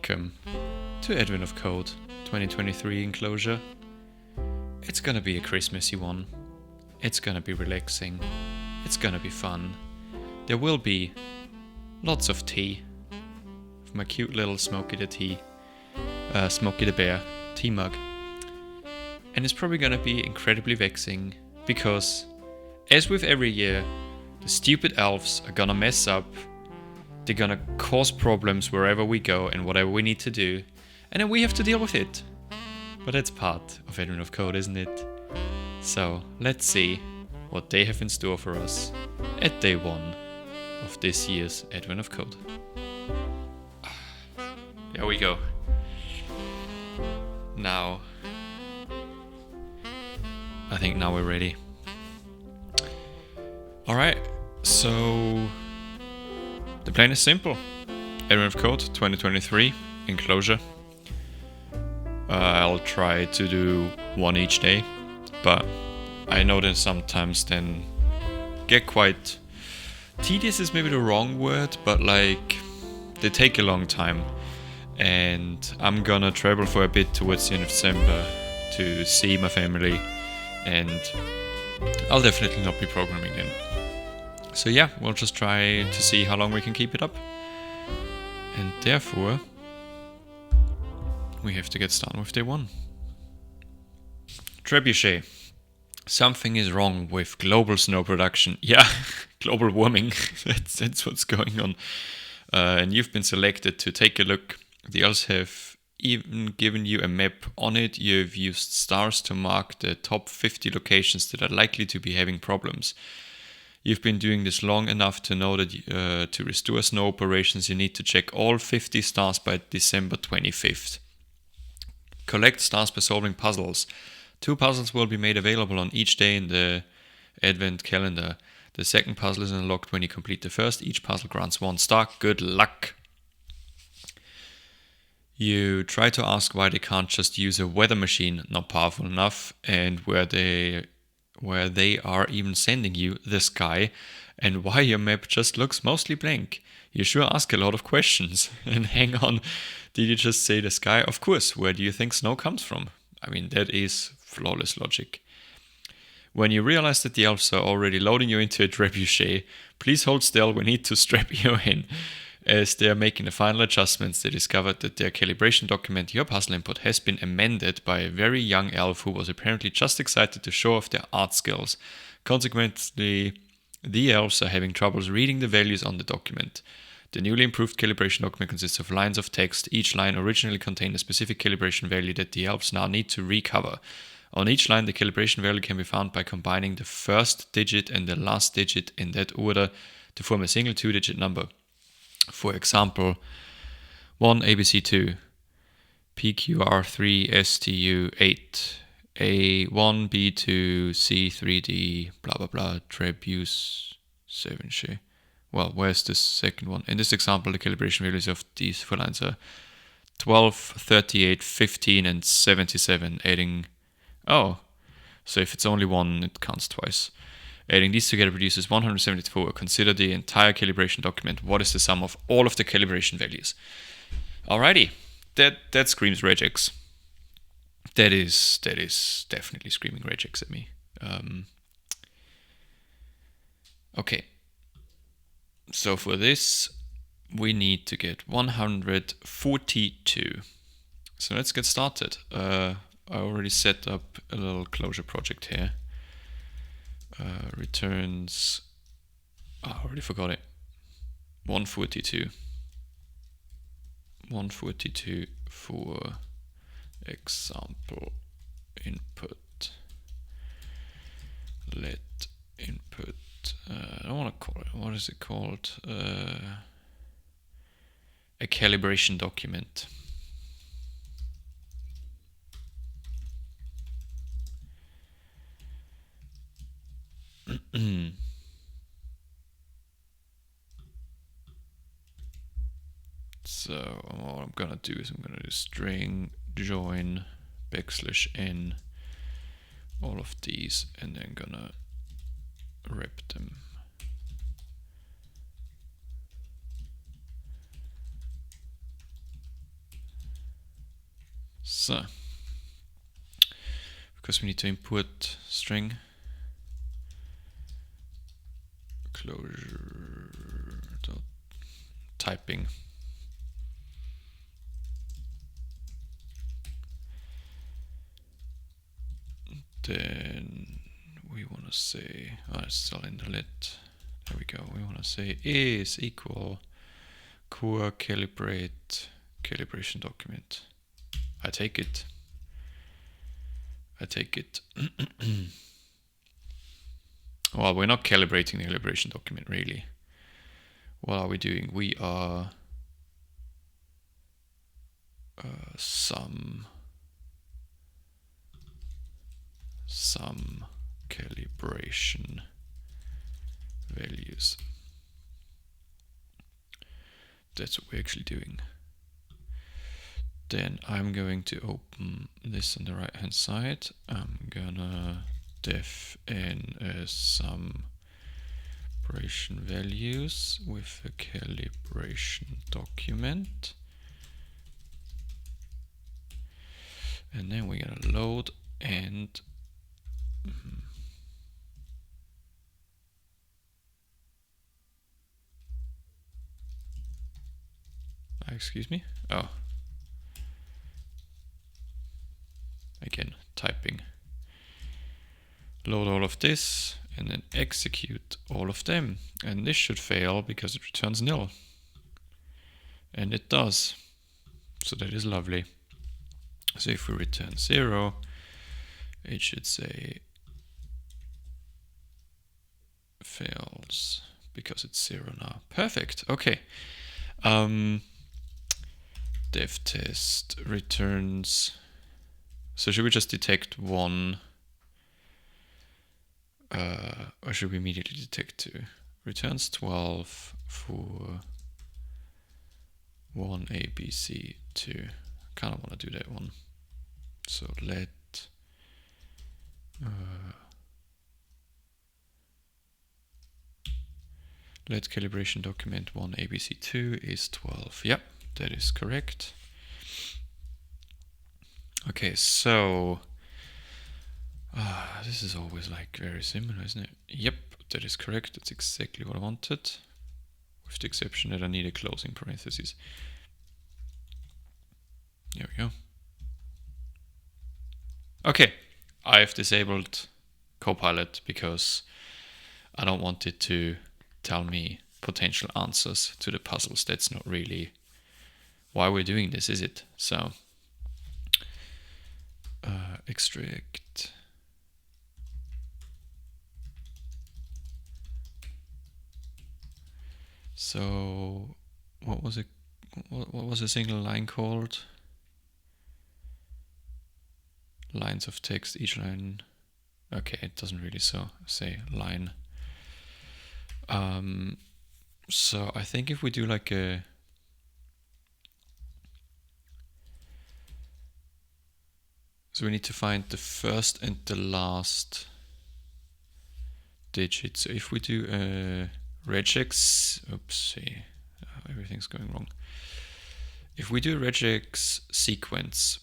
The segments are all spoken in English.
welcome to Advent of Code 2023 enclosure. It's gonna be a Christmassy one. It's gonna be relaxing. It's gonna be fun. There will be lots of tea. My cute little Smokey the Bear tea mug. And it's probably gonna be incredibly vexing because, as with every year, the stupid elves are gonna mess up. They're gonna cause problems wherever we go and whatever we need to do, and then we have to deal with it. But that's part of Advent of Code, isn't it? So let's see what they have in store for us at day one of this year's Advent of Code. There we go. Now, I think now we're ready. Alright, so the plan is simple. Advent of Code 2023 enclosure. I'll try to do one each day, but I know that sometimes then get quite tedious is maybe the wrong word, but like they take a long time. And I'm gonna travel for a bit towards the end of December to see my family, and I'll definitely not be programming then. So yeah, we'll just try to see how long we can keep it up. And therefore, we have to get started with day one. Trebuchet. Something is wrong with global snow production. Yeah, global warming. That's what's going on. And you've been selected to take a look. The elves have even given you a map. On it, you've used stars to mark the top 50 locations that are likely to be having problems. You've been doing this long enough to know that to restore snow operations, you need to check all 50 stars by December 25th. Collect stars by solving puzzles. 2 puzzles will be made available on each day in the Advent calendar. The second puzzle is unlocked when you complete the first. Each puzzle grants 1 star. Good luck! You try to ask why they can't just use a weather machine, not powerful enough, and where they are even sending you the sky, and why your map just looks mostly blank. You sure ask a lot of questions. And hang on, did you just say the sky? Of course, where do you think snow comes from? I mean, that is flawless logic. When you realize that the elves are already loading you into a trebuchet, please hold still, we need to strap you in. As they are making the final adjustments, they discovered that their calibration document, your puzzle input, has been amended by a very young elf who was apparently just excited to show off their art skills. Consequently, the elves are having troubles reading the values on the document. The newly improved calibration document consists of lines of text. Each line originally contained a specific calibration value that the elves now need to recover. On each line, the calibration value can be found by combining the first digit and the last digit in that order to form a single 2-digit number. For example, 1 ABC2, PQR3 STU8, A1 B2 C3D, blah blah blah, Trebus 7 she. Well, where's the second one? In this example, the calibration values of these 4 lines are 12, 38, 15, and 77, adding... Oh, so if it's only one, it counts twice. Adding these together produces 174. Consider the entire calibration document. What is the sum of all of the calibration values? Alrighty, that screams regex. That is definitely screaming regex at me. Okay. So for this, we need to get 142. So let's get started. I already set up a little closure project here. Returns, I already forgot it. 142. 142 for example input. Let input, I don't want to call it, what is it called? A calibration document. So what I'm gonna do is I'm gonna do string join \n all of these, and then gonna wrap them. So, because we need to input string closure dot typing. Then we want to say, it's still in the lit. There we go. We want to say is equal core calibration document. I take it. Well, we're not calibrating the calibration document really. What are we doing? We are some calibration values. That's what we're actually doing. Then I'm going to open this on the right hand side. I'm gonna def in some calibration values with a calibration document. And then we're gonna load and excuse me. Oh, again, typing. Load all of this and then execute all of them. And this should fail because it returns nil. And it does. So that is lovely. So if we return 0, it should say fails because it's 0 now. Perfect. Okay. Dev test returns. So should we just detect 1? Or should we immediately detect 2? Returns 12 for 1 A, B, C, 2. Kind of want to do that one. So let calibration document 1 ABC2 is 12. Yep, that is correct. Okay, so this is always like very similar, isn't it? Yep, that is correct. That's exactly what I wanted, with the exception that I need a closing parenthesis. There we go. Okay, I've disabled Copilot because I don't want it to tell me potential answers to the puzzles. That's not really why we're doing this, is it? So extract so what was it? What was a single line called? Lines of text, each line. Okay, it doesn't really say line. So I think if we do like a so we need to find the first and the last digit. So if we do a regex, oopsie, everything's going wrong. If we do a regex sequence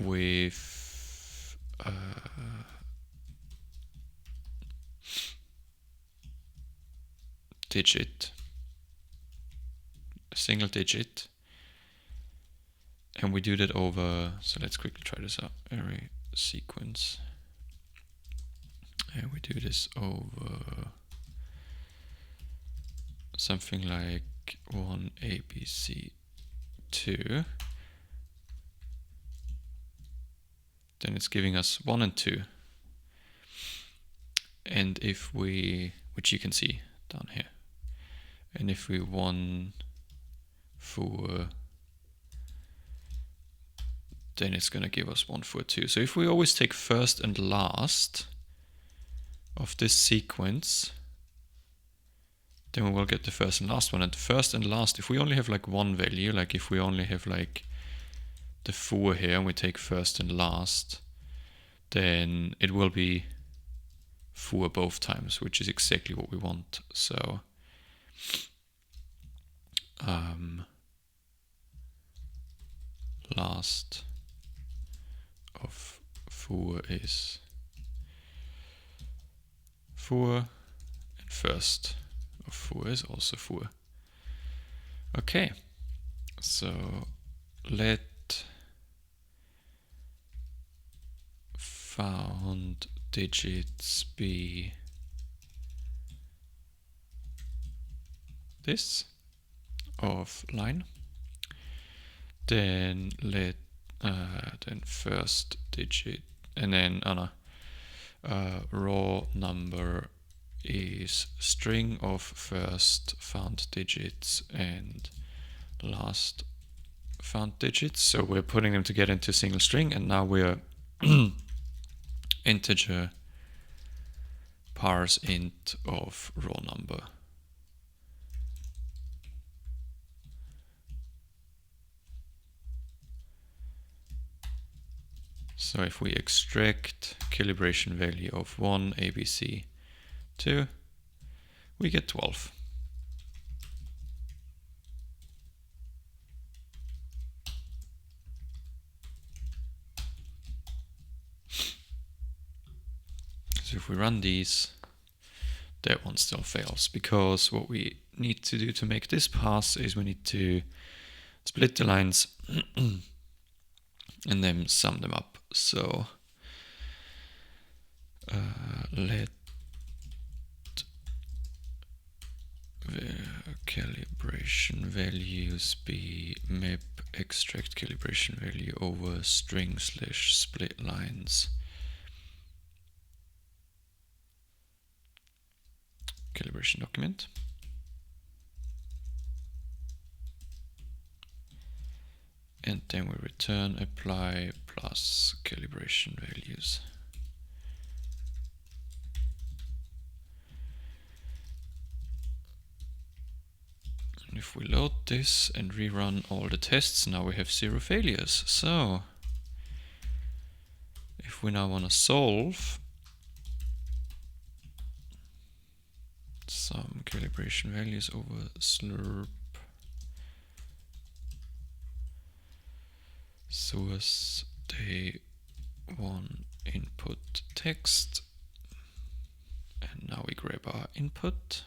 with digit, a single digit, and we do that over, so let's quickly try this out, array sequence, and we do this over something like 1 ABC2, then it's giving us 1 and 2. And if we, which you can see down here, and if we 1 for, then it's going to give us 1 for 2. So if we always take first and last of this sequence, then we will get the first and last one. And the first and last, if we only have like one value, like if we only have like the 4 here and we take first and last, then it will be 4 both times, which is exactly what we want. So last of fur is fur, and first of fur is also fur. Okay, so let found digits be this of line. Then let then first digit, and then raw number is string of first found digits and last found digits. So we're putting them together into a single string, and now we're integer parse int of raw number. So if we extract calibration value of 1 ABC 2, we get 12. So if we run these, that one still fails, because what we need to do to make this pass is we need to split the lines and then sum them up. So let the calibration values be map extract calibration value over string / split lines calibration document. And then we return apply plus calibration values. And if we load this and rerun all the tests, now we have 0 failures. So if we now want to solve some calibration values over slurp source day 1 input text, and now we grab our input.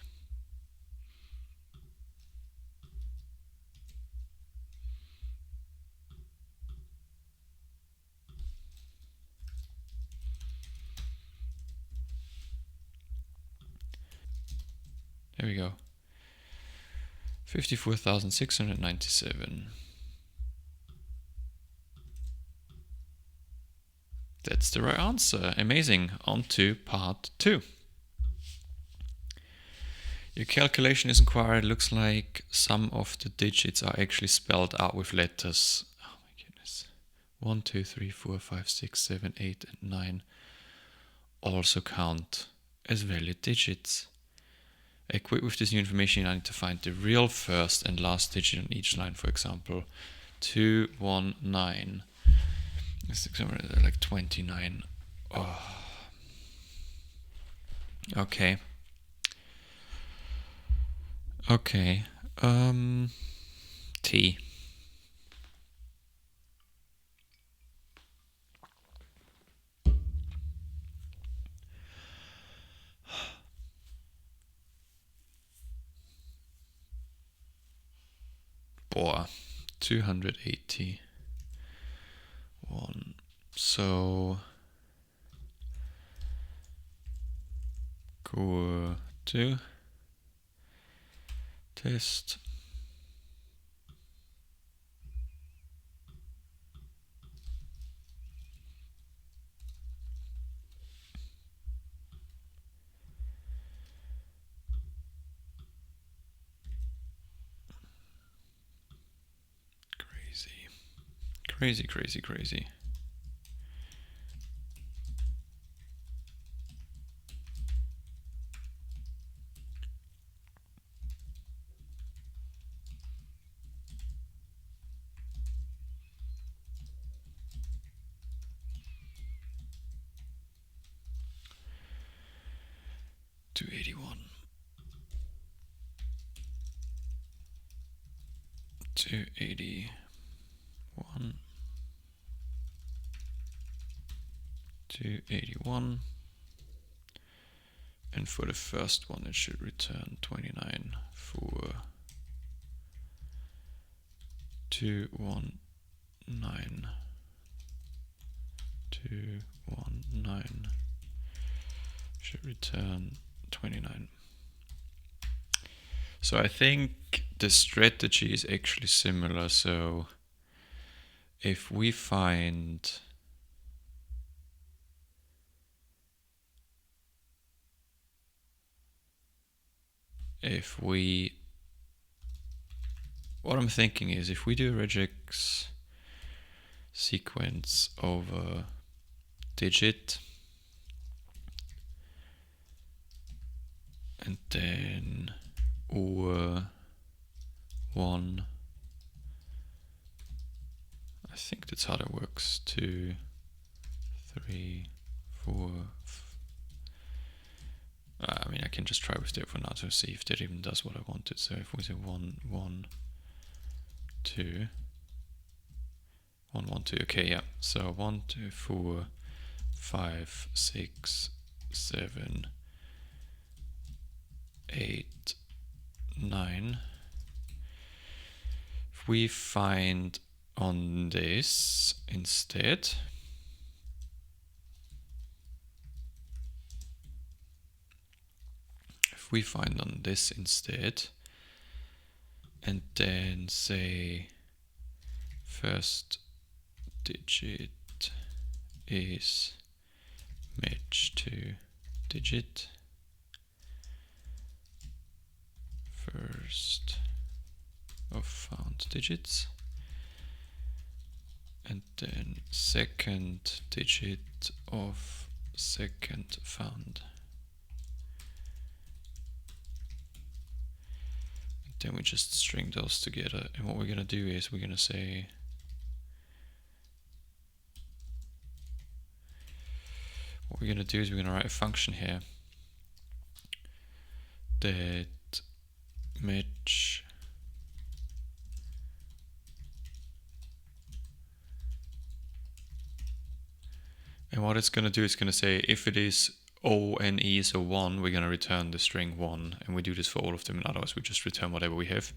There we go. 54,697. That's the right answer. Amazing. On to part 2. Your calculation is inquired. Looks like some of the digits are actually spelled out with letters. Oh my goodness. 1, 2, 3, 4, 5, 6, 7, 8, and 9 also count as valid digits. Equipped with this new information, I need to find the real first and last digit on each line. For example, 219. Like 29. Oh. Okay. Okay. T. Boah. 281. So go to test. Crazy, crazy, crazy. $281. 281. to 81. And for the first one, it should return 29 for 219. 219 should return 29. So I think the strategy is actually similar. So if we find what I'm thinking is if we do regex sequence over digit and then or 1, I think that's how that works. 2, 3, 4. I mean, I can just try with that for now to see if that even does what I wanted. So if we say 1, 1, 2, 1, 1, 2. Okay, yeah. So 1, 2, 4, 5, 6, 7, 8, 9. If we find on this instead, and then say first digit is match to digit, first of found digits, and then second digit of second found. And then we just string those together. And what we're going to do is we're going to say we're going to write a function here that match and what it's going to do is going to say if it is O and E, so 1, we're going to return the string 1, and we do this for all of them, and otherwise we just return whatever we have.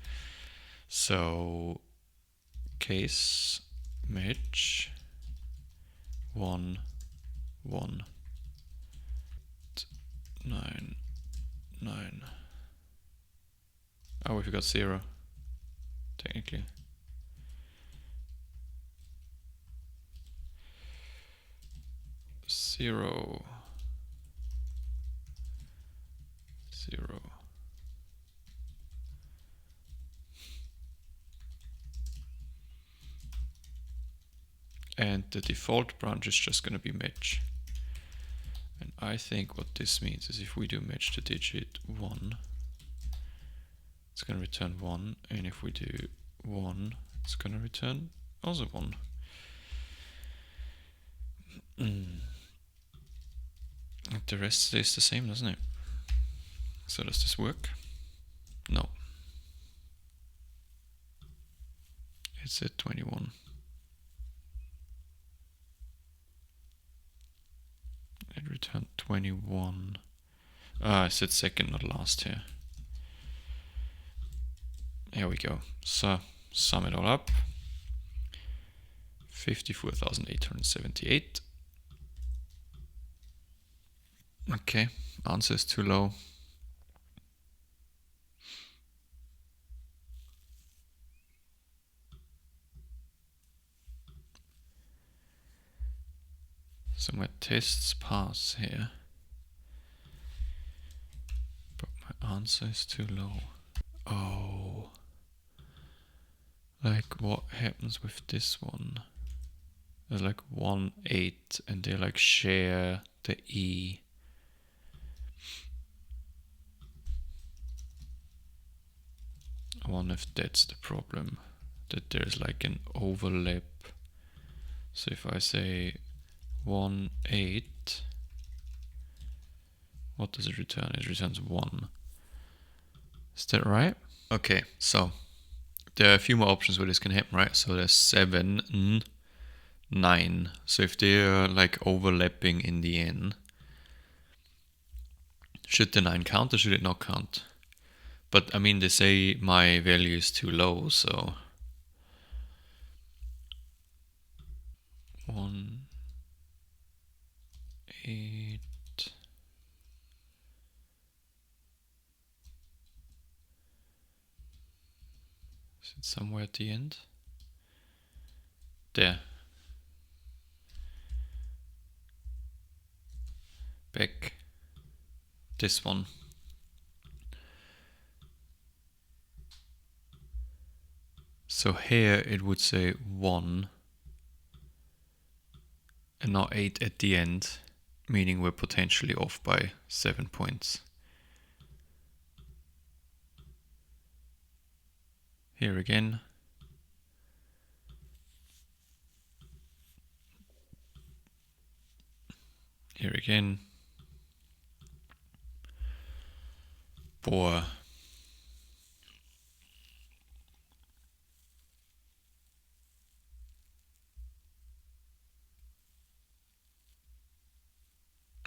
So case match 1, 1, 9, 9. Oh, we forgot 0, technically. Zero. And the default branch is just going to be match. And I think what this means is if we do match the digit 1, it's going to return 1. And if we do 1, it's going to return also 1. The rest stays the same, doesn't it? So does this work? No. It's at 21. It returned 21. I said second, not last here. Here we go. So sum it all up. 54,878. Okay, answer is too low. So my tests pass here, but my answer is too low. Oh, like what happens with this one? There's like 1, 8, and they like share the E. I wonder if that's the problem, that there's like an overlap. So if I say 1, 8, what does it return? It returns 1. Is that right? Okay, so there are a few more options where this can happen, right? So there's 7, 9. So if they're like overlapping in the n, should the 9 count or should it not count? But I mean, they say my value is too low, so 1, 8. Is it somewhere at the end? There. Back. This one. So here it would say 1 and not 8 at the end, meaning we're potentially off by 7 points. Here again. Here again. Boah.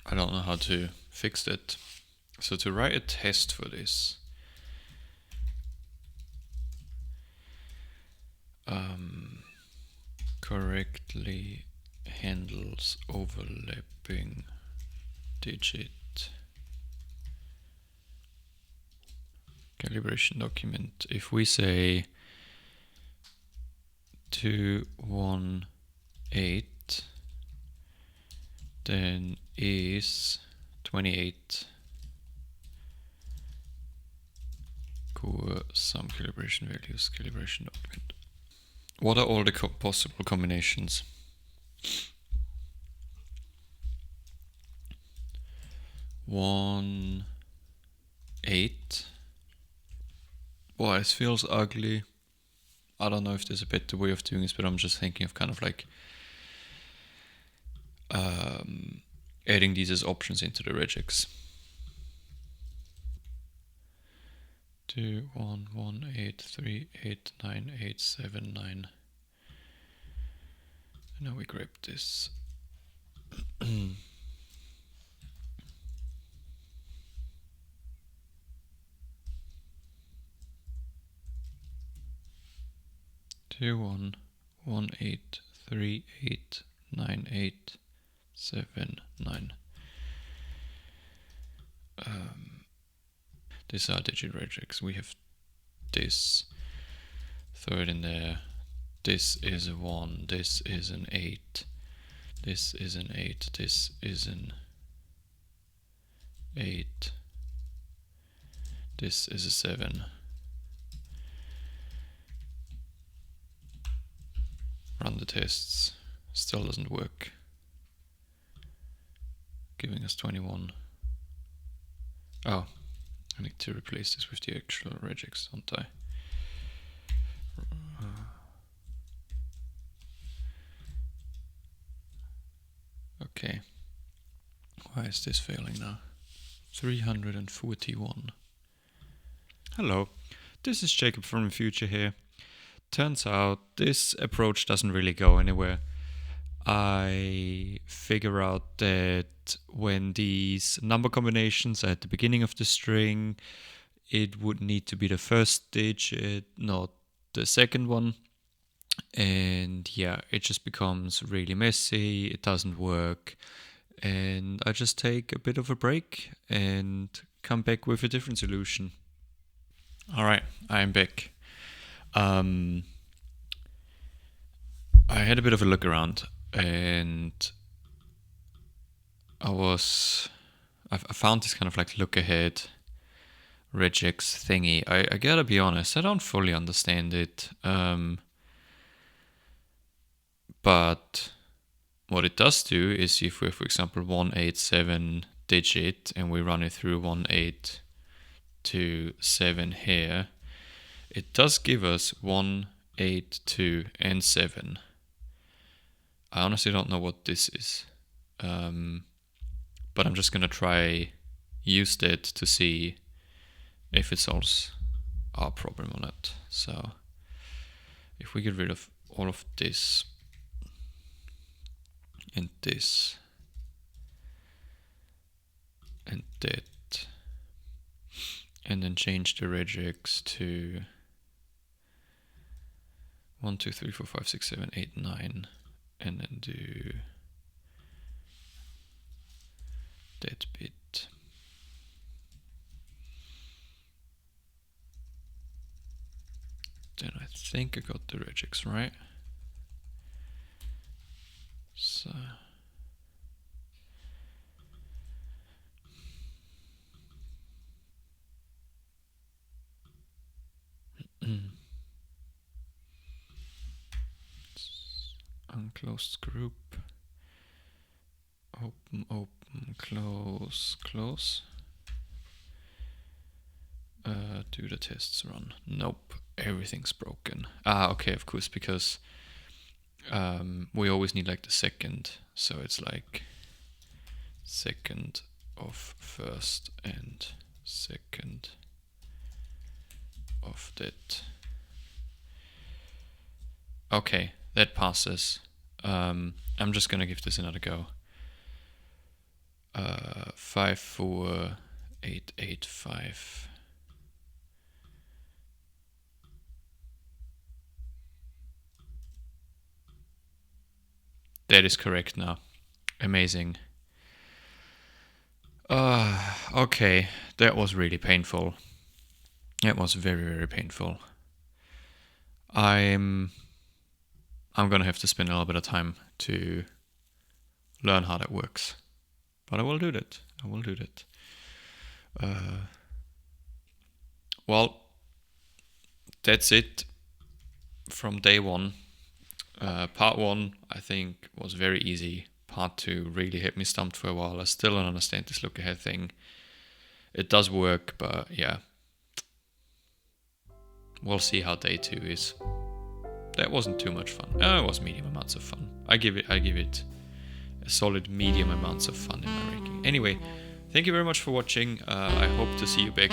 I don't know how to fix that. So to write a test for this, correctly handles overlapping digit calibration document. If we say 218, then is 28 core some calibration values, calibration document. What are all the possible combinations? 1, 8. Boy, this feels ugly. I don't know if there's a better way of doing this, but I'm just thinking of kind of like adding these as options into the regex. 2, 1, 1, 8, 3, 8, 9, 8, 7, 9. Now we grab this. 2, 1, 1, 8, 3, 8, 9, 8, 7, 9. These are digit regex. We have this. Throw it in there. This is a 1. This is an 8. This is an 8. This is an 8. This is a 7. Run the tests. Still doesn't work. Giving us 21. Oh, I need to replace this with the actual regex, don't I? Okay. Why is this failing now? 341. Hello, this is Jacob from the future here. Turns out this approach doesn't really go anywhere. I figure out that when these number combinations are at the beginning of the string, it would need to be the first digit, not the second one. And yeah, it just becomes really messy, it doesn't work. And I just take a bit of a break and come back with a different solution. Alright, I'm back. I had a bit of a look around and I found this kind of like look ahead regex thingy. I gotta be honest, I don't fully understand it. But what it does do is if we have, for example, 187 digit and we run it through 182 here, it does give us 1, 8, 2, and 7. I honestly don't know what this is. But I'm just gonna try use that to see if it solves our problem or not. So if we get rid of all of this, and this and that, and then change the regex to 1, 2, 3, 4, 5, 6, 7, 8, 9, and then do that bit. Then I think I got the regex right. So unclosed group, open, open, close, close. Do the tests run? Nope, everything's broken. Okay, of course, because we always need like the second, so it's like second of first and second of that. Okay, that passes. I'm just gonna give this another go. 5, 4, 8, 8, 5. That is correct now. Amazing. Okay, that was really painful. That was very, very painful. I'm gonna have to spend a little bit of time to learn how that works. But I will do that. I will do that. Well, that's it from day one. Part 1, I think, was very easy. Part 2 really hit me stumped for a while. I still don't understand this look ahead thing. It does work, but yeah. We'll see how day 2 is. That wasn't too much fun. It was medium amounts of fun. I give it a solid medium amounts of fun in my ranking. Anyway, thank you very much for watching. I hope to see you back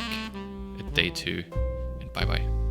at day 2, and bye bye.